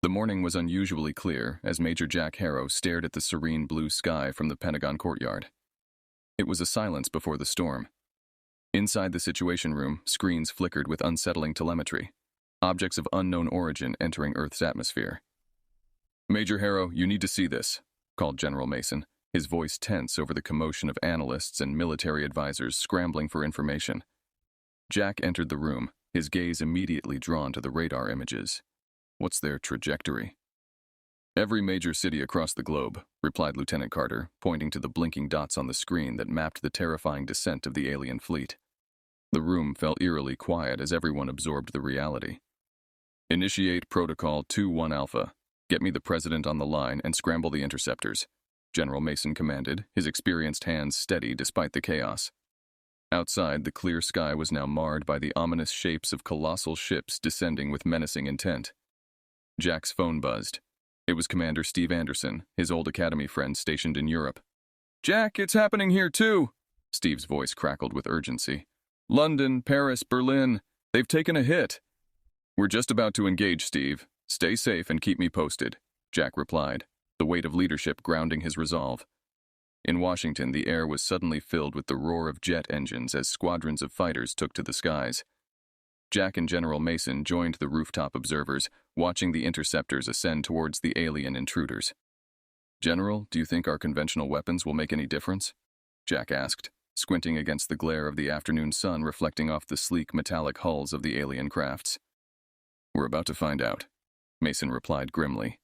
The morning was unusually clear as Major Jack Harrow stared at the serene blue sky from the Pentagon courtyard. It was a silence before the storm. Inside the Situation Room, screens flickered with unsettling telemetry, objects of unknown origin entering Earth's atmosphere. "Major Harrow, you need to see this," called General Mason, his voice tense over the commotion of analysts and military advisors scrambling for information. Jack entered the room, his gaze immediately drawn to the radar images. What's their trajectory? "Every major city across the globe," replied Lieutenant Carter, pointing to the blinking dots on the screen that mapped the terrifying descent of the alien fleet. The room fell eerily quiet as everyone absorbed the reality. "Initiate Protocol 2-1 Alpha. Get me the President on the line and scramble the interceptors," General Mason commanded, his experienced hands steady despite the chaos. Outside, the clear sky was now marred by the ominous shapes of colossal ships descending with menacing intent. Jack's phone buzzed. It was Commander Steve Anderson, his old academy friend stationed in Europe. "Jack, it's happening here too!" Steve's voice crackled with urgency. "London, Paris, Berlin, they've taken a hit." "We're just about to engage, Steve. Stay safe and keep me posted," Jack replied, the weight of leadership grounding his resolve. In Washington, the air was suddenly filled with the roar of jet engines as squadrons of fighters took to the skies. Jack and General Mason joined the rooftop observers, watching the interceptors ascend towards the alien intruders. "General, do you think our conventional weapons will make any difference?" Jack asked, squinting against the glare of the afternoon sun reflecting off the sleek metallic hulls of the alien crafts. "We're about to find out," Mason replied grimly.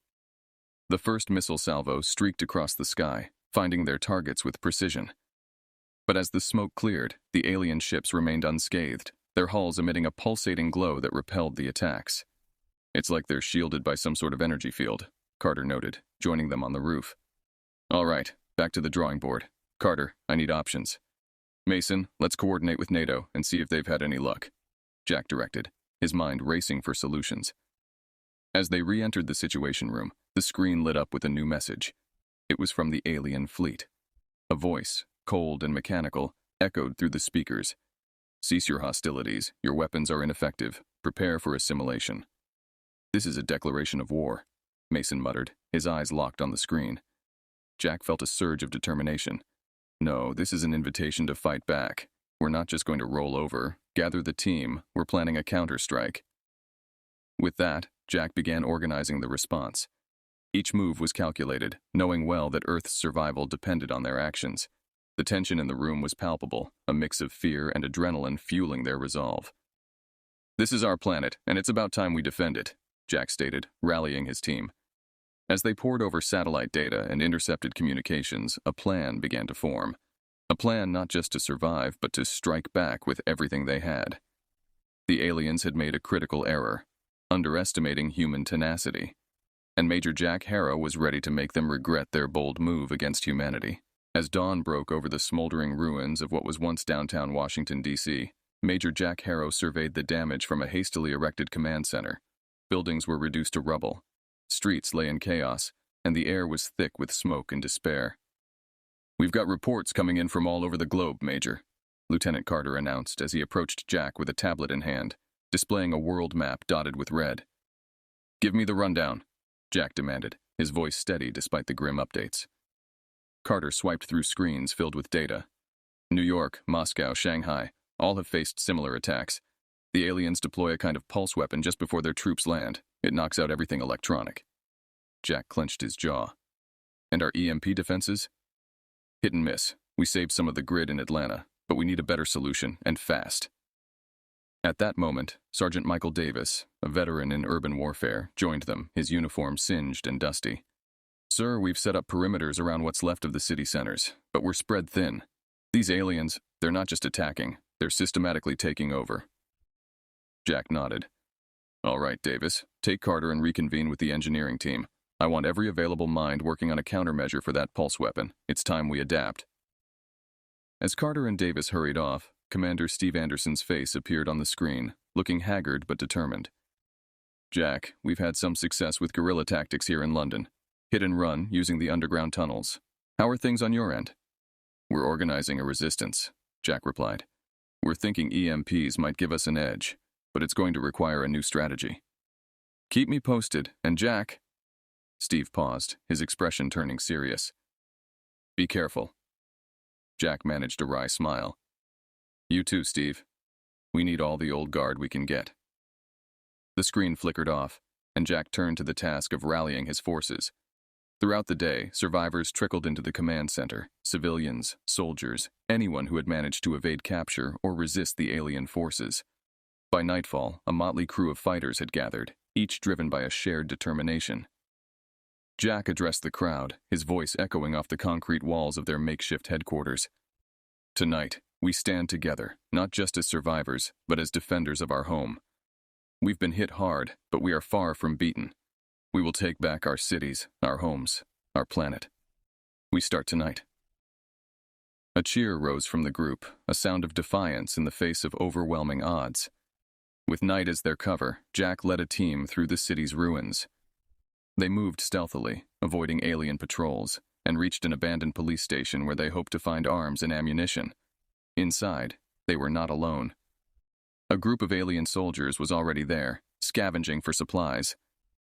The first missile salvo streaked across the sky, finding their targets with precision. But as the smoke cleared, the alien ships remained unscathed, their hulls emitting a pulsating glow that repelled the attacks. "It's like they're shielded by some sort of energy field," Carter noted, joining them on the roof. "All right, back to the drawing board. Carter, I need options." "Mason, let's coordinate with NATO and see if they've had any luck," Jack directed, his mind racing for solutions. As they re-entered the Situation Room, the screen lit up with a new message. It was from the alien fleet. A voice, cold and mechanical, echoed through the speakers. "Cease your hostilities. Your weapons are ineffective. Prepare for assimilation." "This is a declaration of war," Mason muttered, his eyes locked on the screen. Jack felt a surge of determination. "No, this is an invitation to fight back. We're not just going to roll over. Gather the team. We're planning a counterstrike." With that, Jack began organizing the response. Each move was calculated, knowing well that Earth's survival depended on their actions. The tension in the room was palpable, a mix of fear and adrenaline fueling their resolve. "This is our planet, and it's about time we defend it," Jack stated, rallying his team. As they pored over satellite data and intercepted communications, a plan began to form. A plan not just to survive, but to strike back with everything they had. The aliens had made a critical error, underestimating human tenacity, and Major Jack Harrow was ready to make them regret their bold move against humanity. As dawn broke over the smoldering ruins of what was once downtown Washington, D.C., Major Jack Harrow surveyed the damage from a hastily erected command center. Buildings were reduced to rubble. Streets lay in chaos, and the air was thick with smoke and despair. "We've got reports coming in from all over the globe, Major," Lieutenant Carter announced as he approached Jack with a tablet in hand, displaying a world map dotted with red. "Give me the rundown," Jack demanded, his voice steady despite the grim updates. Carter swiped through screens filled with data. New York, Moscow, Shanghai, all have faced similar attacks. The aliens deploy a kind of pulse weapon just before their troops land. It knocks out everything electronic. Jack clenched his jaw. "And our EMP defenses?" "Hit and miss. We saved some of the grid in Atlanta, but we need a better solution, and fast." At that moment, Sergeant Michael Davis, a veteran in urban warfare, joined them, his uniform singed and dusty. "Sir, we've set up perimeters around what's left of the city centers, but we're spread thin. These aliens, they're not just attacking, they're systematically taking over." Jack nodded. "All right, Davis, take Carter and reconvene with the engineering team. I want every available mind working on a countermeasure for that pulse weapon. It's time we adapt." As Carter and Davis hurried off, Commander Steve Anderson's face appeared on the screen, looking haggard but determined. "Jack, we've had some success with guerrilla tactics here in London. Hit and run, using the underground tunnels. How are things on your end?" "We're organizing a resistance," Jack replied. "We're thinking EMPs might give us an edge, but it's going to require a new strategy." Keep me posted, and Jack... Steve paused, his expression turning serious. Be careful. Jack managed a wry smile. You too, Steve. We need all the old guard we can get. The screen flickered off, and Jack turned to the task of rallying his forces. Throughout the day, survivors trickled into the command center, civilians, soldiers, anyone who had managed to evade capture or resist the alien forces. By nightfall, a motley crew of fighters had gathered, each driven by a shared determination. Jack addressed the crowd, his voice echoing off the concrete walls of their makeshift headquarters. Tonight, we stand together, not just as survivors, but as defenders of our home. We've been hit hard, but we are far from beaten. We will take back our cities, our homes, our planet. We start tonight. A cheer rose from the group, a sound of defiance in the face of overwhelming odds. With night as their cover, Jack led a team through the city's ruins. They moved stealthily, avoiding alien patrols, and reached an abandoned police station where they hoped to find arms and ammunition. Inside, they were not alone. A group of alien soldiers was already there, scavenging for supplies.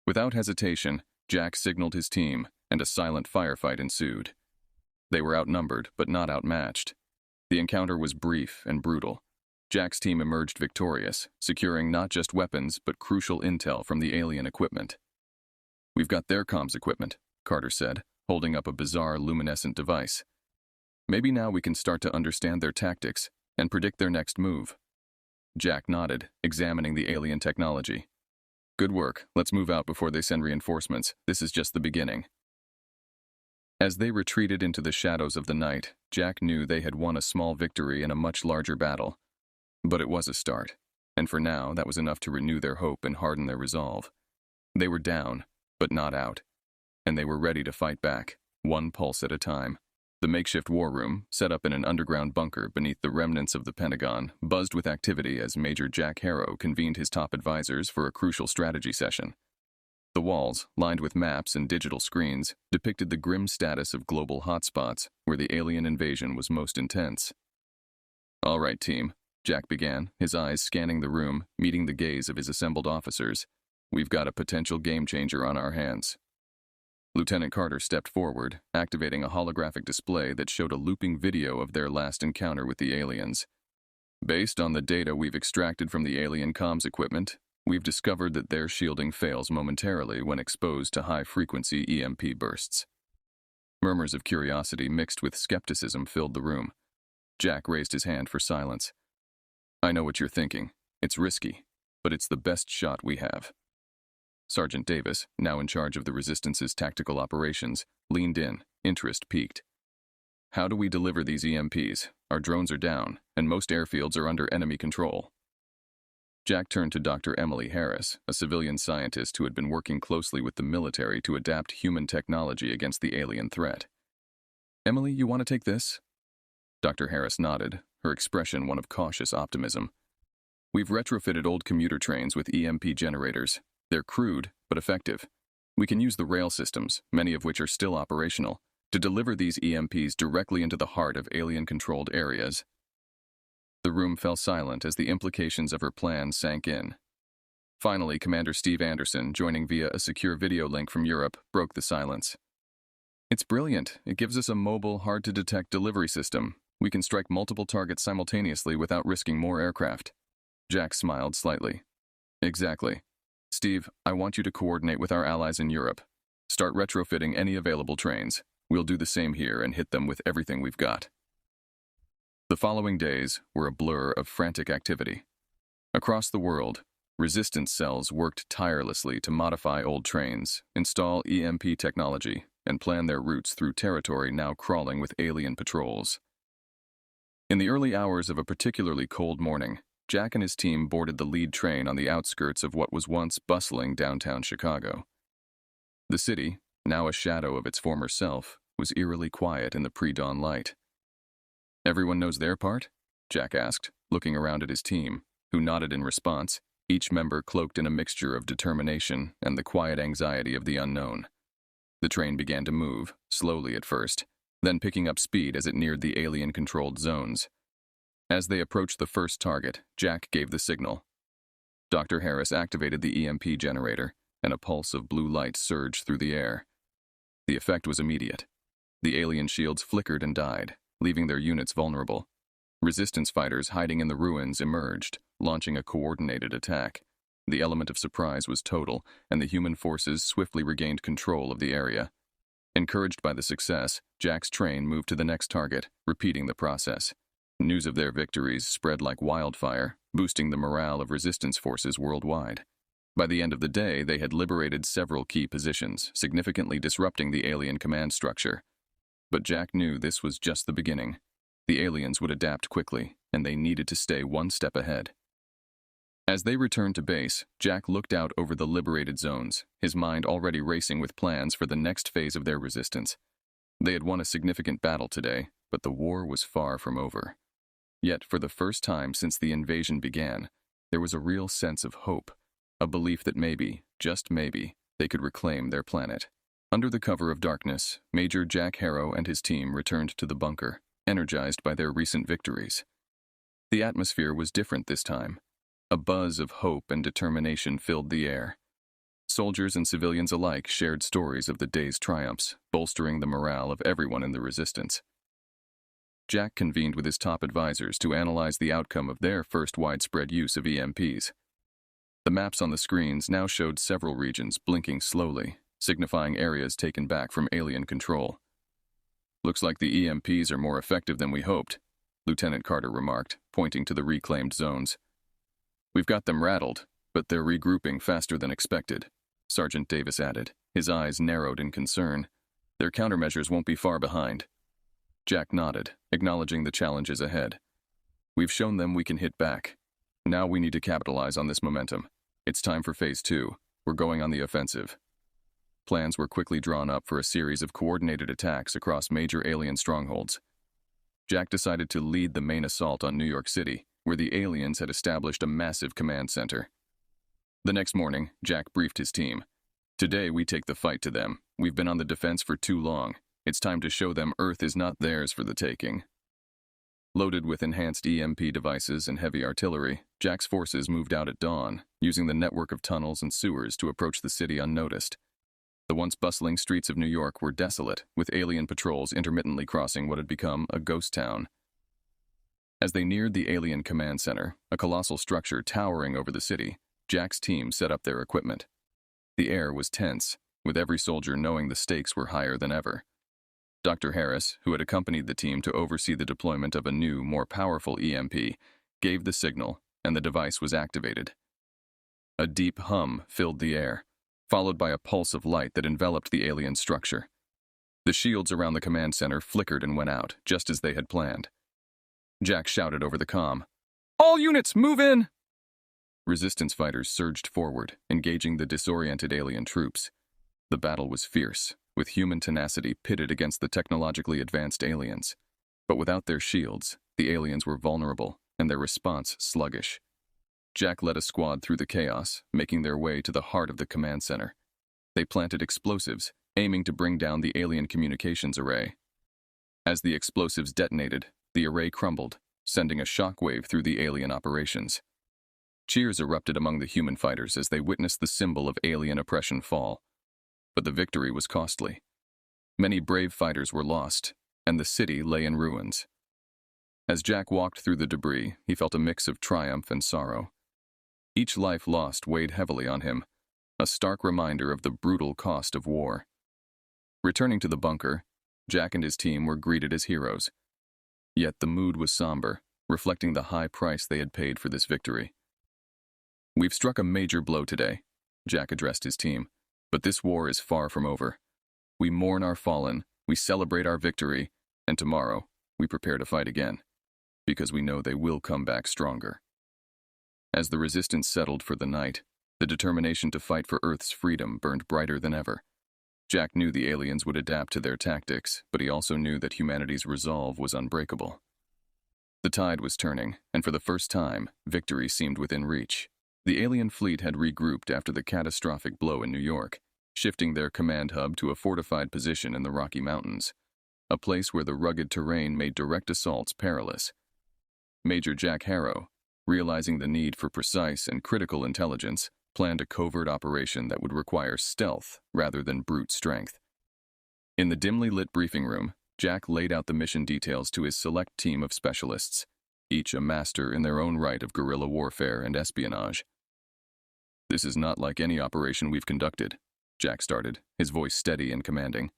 Without hesitation, Jack signaled his team, and a silent firefight ensued. They were outnumbered, but not outmatched. The encounter was brief and brutal. Jack's team emerged victorious, securing not just weapons, but crucial intel from the alien equipment. We've got their comms equipment, Carter said, holding up a bizarre luminescent device. Maybe now we can start to understand their tactics and predict their next move. Jack nodded, examining the alien technology. Good work. Let's move out before they send reinforcements. This is just the beginning. As they retreated into the shadows of the night, Jack knew they had won a small victory in a much larger battle. But it was a start, and for now that was enough to renew their hope and harden their resolve. They were down, but not out, and they were ready to fight back, one pulse at a time. The makeshift war room, set up in an underground bunker beneath the remnants of the Pentagon, buzzed with activity as Major Jack Harrow convened his top advisors for a crucial strategy session. The walls, lined with maps and digital screens, depicted the grim status of global hotspots where the alien invasion was most intense. All right, team, Jack began, his eyes scanning the room, meeting the gaze of his assembled officers. We've got a potential game-changer on our hands. Lieutenant Carter stepped forward, activating a holographic display that showed a looping video of their last encounter with the aliens. Based on the data we've extracted from the alien comms equipment, we've discovered that their shielding fails momentarily when exposed to high-frequency EMP bursts. Murmurs of curiosity mixed with skepticism filled the room. Jack raised his hand for silence. I know what you're thinking. It's risky, but it's the best shot we have. Sergeant Davis, now in charge of the Resistance's tactical operations, leaned in, interest piqued. How do we deliver these EMPs? Our drones are down, and most airfields are under enemy control. Jack turned to Dr. Emily Harris, a civilian scientist who had been working closely with the military to adapt human technology against the alien threat. Emily, you want to take this? Dr. Harris nodded, her expression one of cautious optimism. We've retrofitted old commuter trains with EMP generators. They're crude, but effective. We can use the rail systems, many of which are still operational, to deliver these EMPs directly into the heart of alien-controlled areas. The room fell silent as the implications of her plan sank in. Finally, Commander Steve Anderson, joining via a secure video link from Europe, broke the silence. It's brilliant. It gives us a mobile, hard-to-detect delivery system. We can strike multiple targets simultaneously without risking more aircraft. Jack smiled slightly. Exactly. Steve, I want you to coordinate with our allies in Europe. Start retrofitting any available trains. We'll do the same here and hit them with everything we've got. The following days were a blur of frantic activity. Across the world, resistance cells worked tirelessly to modify old trains, install EMP technology, and plan their routes through territory now crawling with alien patrols. In the early hours of a particularly cold morning, Jack and his team boarded the lead train on the outskirts of what was once bustling downtown Chicago. The city, now a shadow of its former self, was eerily quiet in the pre-dawn light. Everyone knows their part? Jack asked, looking around at his team, who nodded in response, each member cloaked in a mixture of determination and the quiet anxiety of the unknown. The train began to move, slowly at first, then picking up speed as it neared the alien-controlled zones. As they approached the first target, Jack gave the signal. Dr. Harris activated the EMP generator, and a pulse of blue light surged through the air. The effect was immediate. The alien shields flickered and died, leaving their units vulnerable. Resistance fighters hiding in the ruins emerged, launching a coordinated attack. The element of surprise was total, and the human forces swiftly regained control of the area. Encouraged by the success, Jack's train moved to the next target, repeating the process. News of their victories spread like wildfire, boosting the morale of resistance forces worldwide. By the end of the day, they had liberated several key positions, significantly disrupting the alien command structure. But Jack knew this was just the beginning. The aliens would adapt quickly, and they needed to stay one step ahead. As they returned to base, Jack looked out over the liberated zones, his mind already racing with plans for the next phase of their resistance. They had won a significant battle today, but the war was far from over. Yet, for the first time since the invasion began, there was a real sense of hope, a belief that maybe, just maybe, they could reclaim their planet. Under the cover of darkness, Major Jack Harrow and his team returned to the bunker, energized by their recent victories. The atmosphere was different this time. A buzz of hope and determination filled the air. Soldiers and civilians alike shared stories of the day's triumphs, bolstering the morale of everyone in the resistance. Jack convened with his top advisors to analyze the outcome of their first widespread use of EMPs. The maps on the screens now showed several regions blinking slowly, signifying areas taken back from alien control. "Looks like the EMPs are more effective than we hoped," Lieutenant Carter remarked, pointing to the reclaimed zones. "We've got them rattled, but they're regrouping faster than expected," Sergeant Davis added, his eyes narrowed in concern. "Their countermeasures won't be far behind." Jack nodded, acknowledging the challenges ahead. "We've shown them we can hit back. Now we need to capitalize on this momentum. It's time for Phase 2. We're going on the offensive." Plans were quickly drawn up for a series of coordinated attacks across major alien strongholds. Jack decided to lead the main assault on New York City, where the aliens had established a massive command center. The next morning, Jack briefed his team. "Today we take the fight to them. We've been on the defense for too long. It's time to show them Earth is not theirs for the taking." Loaded with enhanced EMP devices and heavy artillery, Jack's forces moved out at dawn, using the network of tunnels and sewers to approach the city unnoticed. The once bustling streets of New York were desolate, with alien patrols intermittently crossing what had become a ghost town. As they neared the alien command center, a colossal structure towering over the city, Jack's team set up their equipment. The air was tense, with every soldier knowing the stakes were higher than ever. Dr. Harris, who had accompanied the team to oversee the deployment of a new, more powerful EMP, gave the signal, and the device was activated. A deep hum filled the air, followed by a pulse of light that enveloped the alien structure. The shields around the command center flickered and went out, just as they had planned. Jack shouted over the comm, "All units, move in!" Resistance fighters surged forward, engaging the disoriented alien troops. The battle was fierce, with human tenacity pitted against the technologically advanced aliens. But without their shields, the aliens were vulnerable, and their response sluggish. Jack led a squad through the chaos, making their way to the heart of the command center. They planted explosives, aiming to bring down the alien communications array. As the explosives detonated, the array crumbled, sending a shockwave through the alien operations. Cheers erupted among the human fighters as they witnessed the symbol of alien oppression fall. But the victory was costly. Many brave fighters were lost, and the city lay in ruins. As Jack walked through the debris, he felt a mix of triumph and sorrow. Each life lost weighed heavily on him, a stark reminder of the brutal cost of war. Returning to the bunker, Jack and his team were greeted as heroes. Yet the mood was somber, reflecting the high price they had paid for this victory. "We've struck a major blow today," Jack addressed his team, "but this war is far from over. We mourn our fallen, we celebrate our victory, and tomorrow we prepare to fight again, because we know they will come back stronger." As the resistance settled for the night, the determination to fight for Earth's freedom burned brighter than ever. Jack knew the aliens would adapt to their tactics, but he also knew that humanity's resolve was unbreakable. The tide was turning, and for the first time, victory seemed within reach. The alien fleet had regrouped after the catastrophic blow in New York, shifting their command hub to a fortified position in the Rocky Mountains, a place where the rugged terrain made direct assaults perilous. Major Jack Harrow, realizing the need for precise and critical intelligence, planned a covert operation that would require stealth rather than brute strength. In the dimly lit briefing room, Jack laid out the mission details to his select team of specialists, each a master in their own right of guerrilla warfare and espionage. "This is not like any operation we've conducted," Jack started, his voice steady and commanding.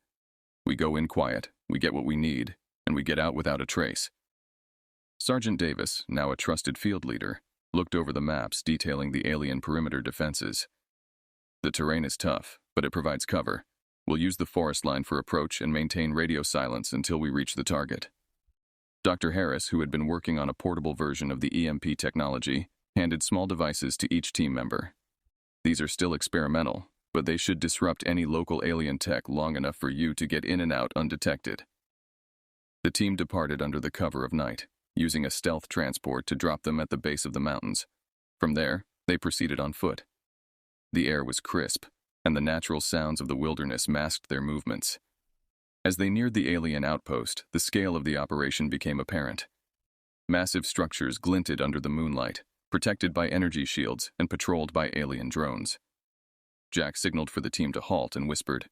"We go in quiet, we get what we need, and we get out without a trace." Sergeant Davis, now a trusted field leader, looked over the maps detailing the alien perimeter defenses. "The terrain is tough, but it provides cover. We'll use the forest line for approach and maintain radio silence until we reach the target." Dr. Harris, who had been working on a portable version of the EMP technology, handed small devices to each team member. "These are still experimental, but they should disrupt any local alien tech long enough for you to get in and out undetected." The team departed under the cover of night, using a stealth transport to drop them at the base of the mountains. From there, they proceeded on foot. The air was crisp, and the natural sounds of the wilderness masked their movements. As they neared the alien outpost, the scale of the operation became apparent. Massive structures glinted under the moonlight, protected by energy shields and patrolled by alien drones. Jack signaled for the team to halt and whispered,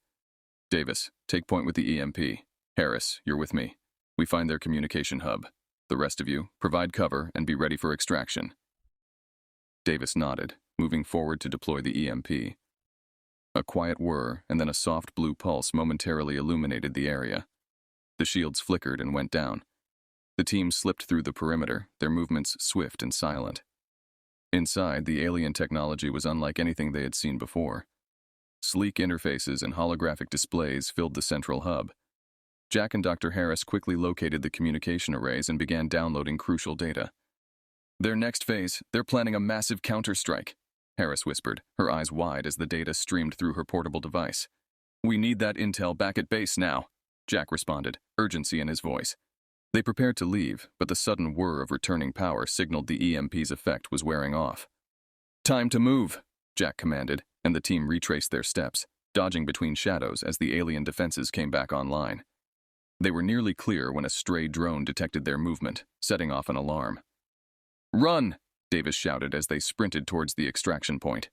"Davis, take point with the EMP. Harris, you're with me. We find their communication hub. The rest of you, provide cover and be ready for extraction." Davis nodded, moving forward to deploy the EMP. A quiet whir and then a soft blue pulse momentarily illuminated the area. The shields flickered and went down. The team slipped through the perimeter, their movements swift and silent. Inside, the alien technology was unlike anything they had seen before. Sleek interfaces and holographic displays filled the central hub. Jack and Dr. Harris quickly located the communication arrays and began downloading crucial data. "Their next phase, they're planning a massive counterstrike," Harris whispered, her eyes wide as the data streamed through her portable device. "We need that intel back at base now," Jack responded, urgency in his voice. They prepared to leave, but the sudden whir of returning power signaled the EMP's effect was wearing off. "Time to move," Jack commanded, and the team retraced their steps, dodging between shadows as the alien defenses came back online. They were nearly clear when a stray drone detected their movement, setting off an alarm. "Run!" Davis shouted as they sprinted towards the extraction point.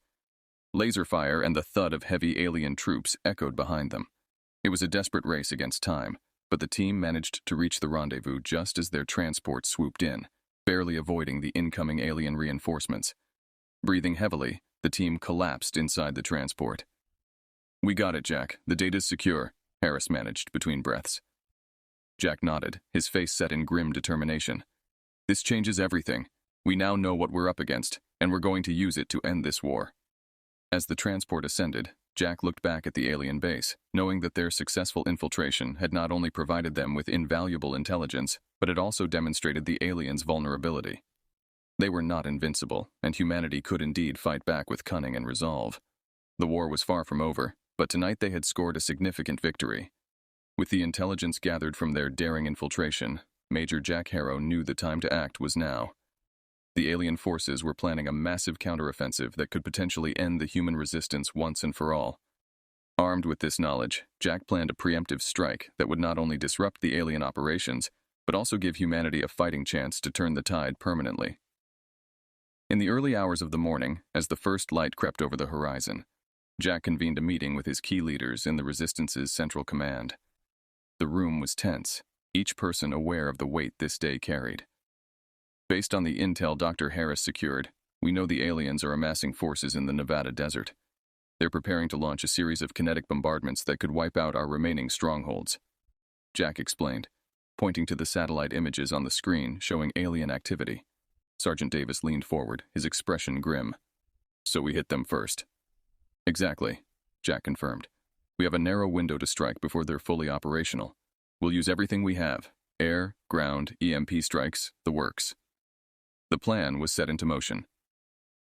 Laser fire and the thud of heavy alien troops echoed behind them. It was a desperate race against time, but the team managed to reach the rendezvous just as their transport swooped in, barely avoiding the incoming alien reinforcements. Breathing heavily, the team collapsed inside the transport. "We got it, Jack. The data's secure," Harris managed between breaths. Jack nodded, his face set in grim determination. "This changes everything. We now know what we're up against, and we're going to use it to end this war." As the transport ascended, Jack looked back at the alien base, knowing that their successful infiltration had not only provided them with invaluable intelligence, but it also demonstrated the aliens' vulnerability. They were not invincible, and humanity could indeed fight back with cunning and resolve. The war was far from over, but tonight they had scored a significant victory. With the intelligence gathered from their daring infiltration, Major Jack Harrow knew the time to act was now. The alien forces were planning a massive counteroffensive that could potentially end the human resistance once and for all. Armed with this knowledge, Jack planned a preemptive strike that would not only disrupt the alien operations, but also give humanity a fighting chance to turn the tide permanently. In the early hours of the morning, as the first light crept over the horizon, Jack convened a meeting with his key leaders in the Resistance's Central Command. The room was tense, each person aware of the weight this day carried. "Based on the intel Dr. Harris secured, we know the aliens are amassing forces in the Nevada desert. They're preparing to launch a series of kinetic bombardments that could wipe out our remaining strongholds," Jack explained, pointing to the satellite images on the screen showing alien activity. Sergeant Davis leaned forward, his expression grim. "So we hit them first." "Exactly," Jack confirmed. "We have a narrow window to strike before they're fully operational. We'll use everything we have: air, ground, EMP strikes, the works." The plan was set into motion.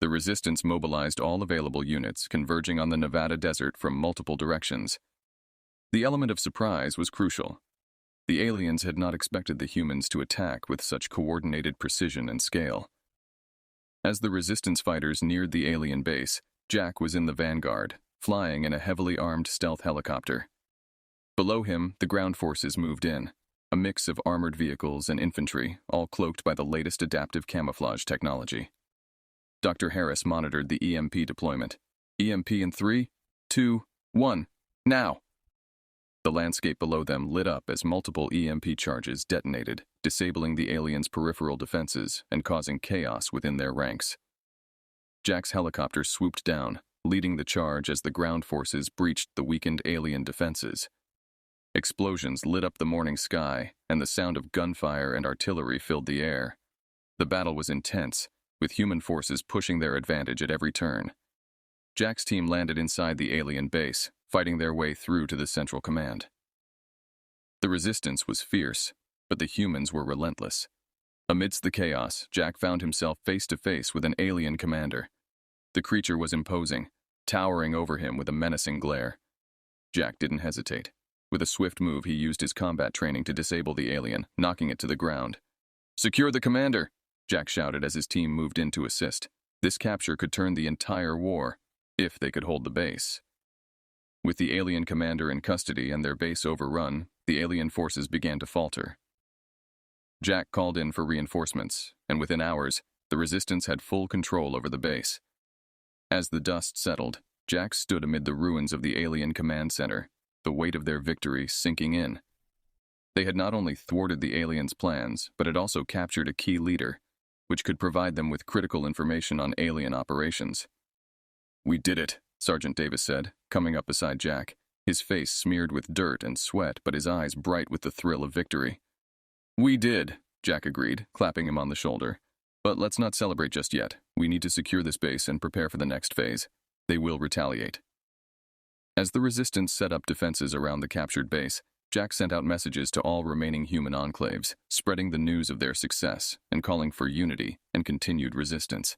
The Resistance mobilized all available units, converging on the Nevada desert from multiple directions. The element of surprise was crucial. The aliens had not expected the humans to attack with such coordinated precision and scale. As the Resistance fighters neared the alien base, Jack was in the vanguard, flying in a heavily armed stealth helicopter. Below him, the ground forces moved in, a mix of armored vehicles and infantry, all cloaked by the latest adaptive camouflage technology. Dr. Harris monitored the EMP deployment. EMP in 3, 2, 1, now! The landscape below them lit up as multiple EMP charges detonated, disabling the aliens' peripheral defenses and causing chaos within their ranks. Jack's helicopter swooped down, leading the charge as the ground forces breached the weakened alien defenses. Explosions lit up the morning sky, and the sound of gunfire and artillery filled the air. The battle was intense, with human forces pushing their advantage at every turn. Jack's team landed inside the alien base, fighting their way through to the central command. The resistance was fierce, but the humans were relentless. Amidst the chaos, Jack found himself face to face with an alien commander. The creature was imposing, towering over him with a menacing glare. Jack didn't hesitate. With a swift move, he used his combat training to disable the alien, knocking it to the ground. "Secure the commander!" Jack shouted as his team moved in to assist. This capture could turn the entire war, if they could hold the base. With the alien commander in custody and their base overrun, the alien forces began to falter. Jack called in for reinforcements, and within hours, the resistance had full control over the base. As the dust settled, Jack stood amid the ruins of the alien command center, the weight of their victory sinking in. They had not only thwarted the aliens' plans, but had also captured a key leader, which could provide them with critical information on alien operations. "We did it," Sergeant Davis said, coming up beside Jack, his face smeared with dirt and sweat but his eyes bright with the thrill of victory. "We did," Jack agreed, clapping him on the shoulder. "But let's not celebrate just yet. We need to secure this base and prepare for the next phase. They will retaliate." As the resistance set up defenses around the captured base, Jack sent out messages to all remaining human enclaves, spreading the news of their success and calling for unity and continued resistance.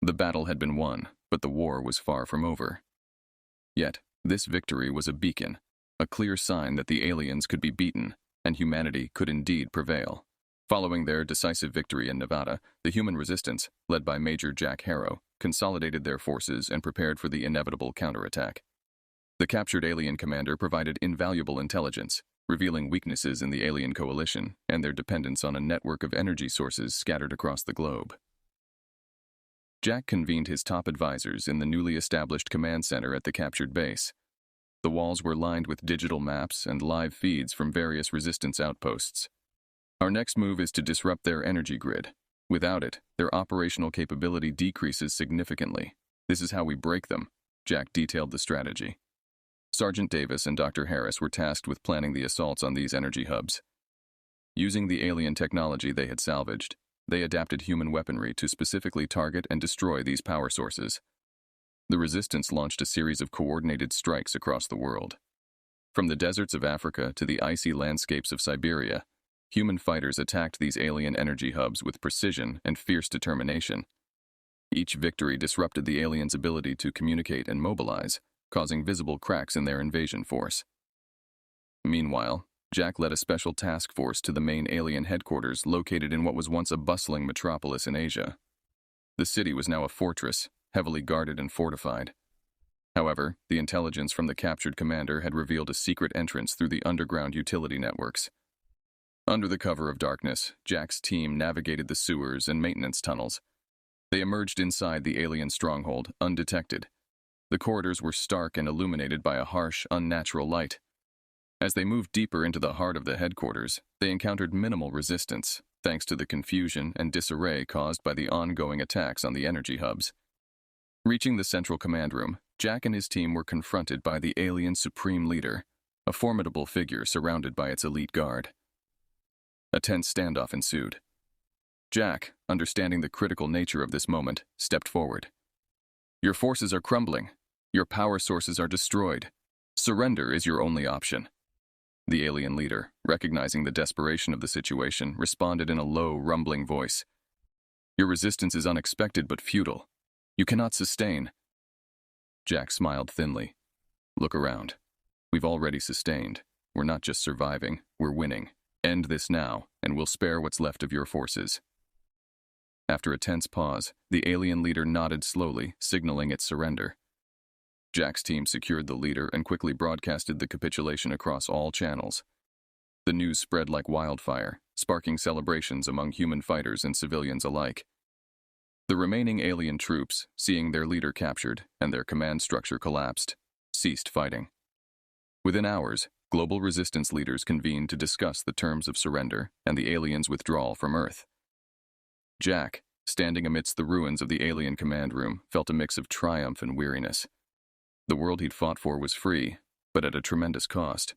The battle had been won, but the war was far from over. Yet, this victory was a beacon, a clear sign that the aliens could be beaten and humanity could indeed prevail. Following their decisive victory in Nevada, the human resistance, led by Major Jack Harrow, consolidated their forces and prepared for the inevitable counterattack. The captured alien commander provided invaluable intelligence, revealing weaknesses in the alien coalition and their dependence on a network of energy sources scattered across the globe. Jack convened his top advisors in the newly established command center at the captured base. The walls were lined with digital maps and live feeds from various resistance outposts. "Our next move is to disrupt their energy grid. Without it, their operational capability decreases significantly. This is how we break them," Jack detailed the strategy. Sergeant Davis and Dr. Harris were tasked with planning the assaults on these energy hubs. Using the alien technology they had salvaged, they adapted human weaponry to specifically target and destroy these power sources. The resistance launched a series of coordinated strikes across the world. From the deserts of Africa to the icy landscapes of Siberia, human fighters attacked these alien energy hubs with precision and fierce determination. Each victory disrupted the aliens' ability to communicate and mobilize, causing visible cracks in their invasion force. Meanwhile, Jack led a special task force to the main alien headquarters located in what was once a bustling metropolis in Asia. The city was now a fortress, heavily guarded and fortified. However, the intelligence from the captured commander had revealed a secret entrance through the underground utility networks. Under the cover of darkness, Jack's team navigated the sewers and maintenance tunnels. They emerged inside the alien stronghold, undetected. The corridors were stark and illuminated by a harsh, unnatural light. As they moved deeper into the heart of the headquarters, they encountered minimal resistance, thanks to the confusion and disarray caused by the ongoing attacks on the energy hubs. Reaching the central command room, Jack and his team were confronted by the alien supreme leader, a formidable figure surrounded by its elite guard. A tense standoff ensued. Jack, understanding the critical nature of this moment, stepped forward. "Your forces are crumbling. Your power sources are destroyed. Surrender is your only option." The alien leader, recognizing the desperation of the situation, responded in a low, rumbling voice. "Your resistance is unexpected but futile. You cannot sustain." Jack smiled thinly. "Look around. We've already sustained. We're not just surviving, we're winning. End this now, and we'll spare what's left of your forces." After a tense pause, the alien leader nodded slowly, signaling its surrender. Jack's team secured the leader and quickly broadcasted the capitulation across all channels. The news spread like wildfire, sparking celebrations among human fighters and civilians alike. The remaining alien troops, seeing their leader captured and their command structure collapsed, ceased fighting. Within hours, global resistance leaders convened to discuss the terms of surrender and the aliens' withdrawal from Earth. Jack, standing amidst the ruins of the alien command room, felt a mix of triumph and weariness. The world he'd fought for was free, but at a tremendous cost.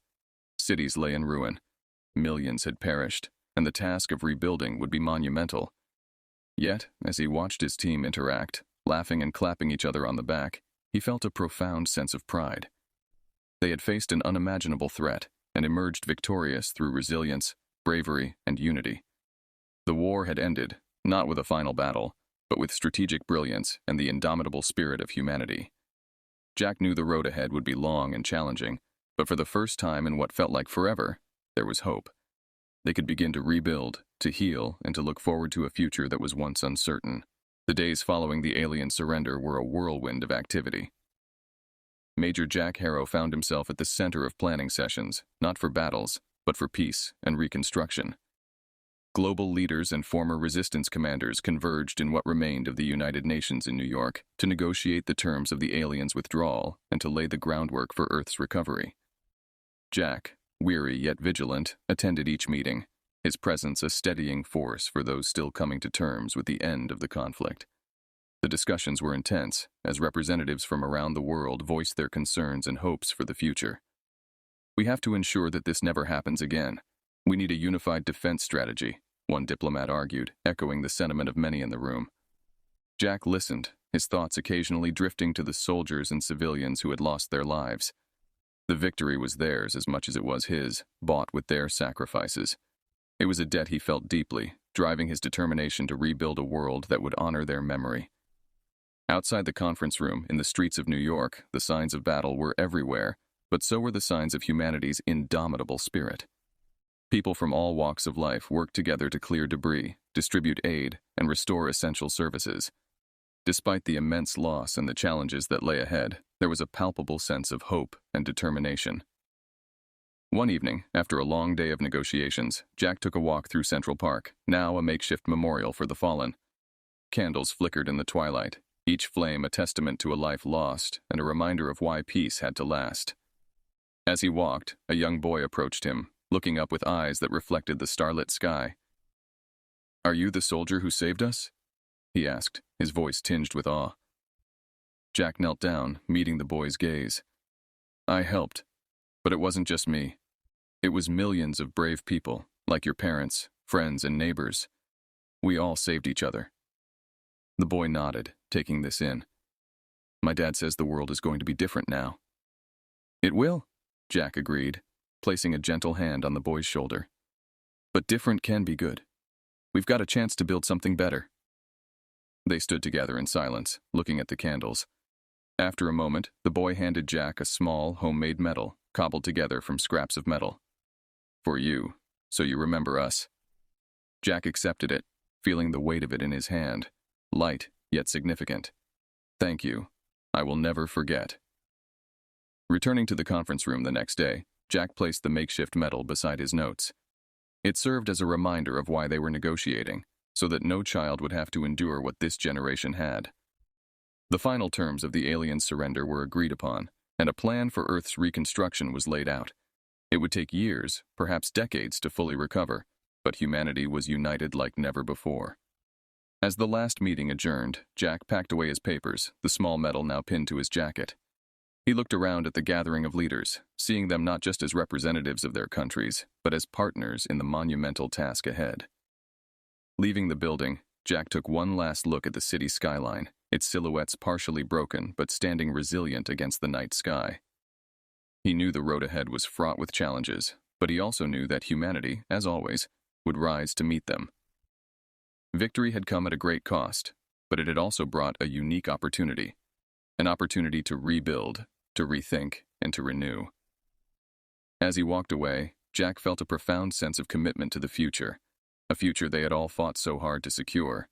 Cities lay in ruin, millions had perished, and the task of rebuilding would be monumental. Yet, as he watched his team interact, laughing and clapping each other on the back, he felt a profound sense of pride. They had faced an unimaginable threat and emerged victorious through resilience, bravery, and unity. The war had ended, not with a final battle, but with strategic brilliance and the indomitable spirit of humanity. Jack knew the road ahead would be long and challenging, but for the first time in what felt like forever, there was hope. They could begin to rebuild, to heal, and to look forward to a future that was once uncertain. The days following the alien surrender were a whirlwind of activity. Major Jack Harrow found himself at the center of planning sessions, not for battles, but for peace and reconstruction. Global leaders and former resistance commanders converged in what remained of the United Nations in New York to negotiate the terms of the aliens' withdrawal and to lay the groundwork for Earth's recovery. Jack, weary yet vigilant, attended each meeting, his presence a steadying force for those still coming to terms with the end of the conflict. The discussions were intense, as representatives from around the world voiced their concerns and hopes for the future. "We have to ensure that this never happens again. We need a unified defense strategy," one diplomat argued, echoing the sentiment of many in the room. Jack listened, his thoughts occasionally drifting to the soldiers and civilians who had lost their lives. The victory was theirs as much as it was his, bought with their sacrifices. It was a debt he felt deeply, driving his determination to rebuild a world that would honor their memory. Outside the conference room, in the streets of New York, the signs of battle were everywhere, but so were the signs of humanity's indomitable spirit. People from all walks of life worked together to clear debris, distribute aid, and restore essential services. Despite the immense loss and the challenges that lay ahead, there was a palpable sense of hope and determination. One evening, after a long day of negotiations, Jack took a walk through Central Park, now a makeshift memorial for the fallen. Candles flickered in the twilight, each flame a testament to a life lost and a reminder of why peace had to last. As he walked, a young boy approached him, looking up with eyes that reflected the starlit sky. "Are you the soldier who saved us?" he asked, his voice tinged with awe. Jack knelt down, meeting the boy's gaze. "I helped, but it wasn't just me. It was millions of brave people, like your parents, friends, and neighbors. We all saved each other." The boy nodded, taking this in. "My dad says the world is going to be different now." "It will," Jack agreed, placing a gentle hand on the boy's shoulder. "But different can be good. We've got a chance to build something better." They stood together in silence, looking at the candles. After a moment, the boy handed Jack a small, homemade medal, cobbled together from scraps of metal. "For you, so you remember us." Jack accepted it, feeling the weight of it in his hand, light yet significant. "Thank you. I will never forget." Returning to the conference room the next day, Jack placed the makeshift medal beside his notes. It served as a reminder of why they were negotiating, so that no child would have to endure what this generation had. The final terms of the alien surrender were agreed upon, and a plan for Earth's reconstruction was laid out. It would take years, perhaps decades, to fully recover, but humanity was united like never before. As the last meeting adjourned, Jack packed away his papers, the small medal now pinned to his jacket. He looked around at the gathering of leaders, seeing them not just as representatives of their countries, but as partners in the monumental task ahead. Leaving the building, Jack took one last look at the city skyline, its silhouettes partially broken but standing resilient against the night sky. He knew the road ahead was fraught with challenges, but he also knew that humanity, as always, would rise to meet them. Victory had come at a great cost, but it had also brought a unique opportunity. An opportunity to rebuild, to rethink, and to renew. As he walked away, Jack felt a profound sense of commitment to the future, a future they had all fought so hard to secure.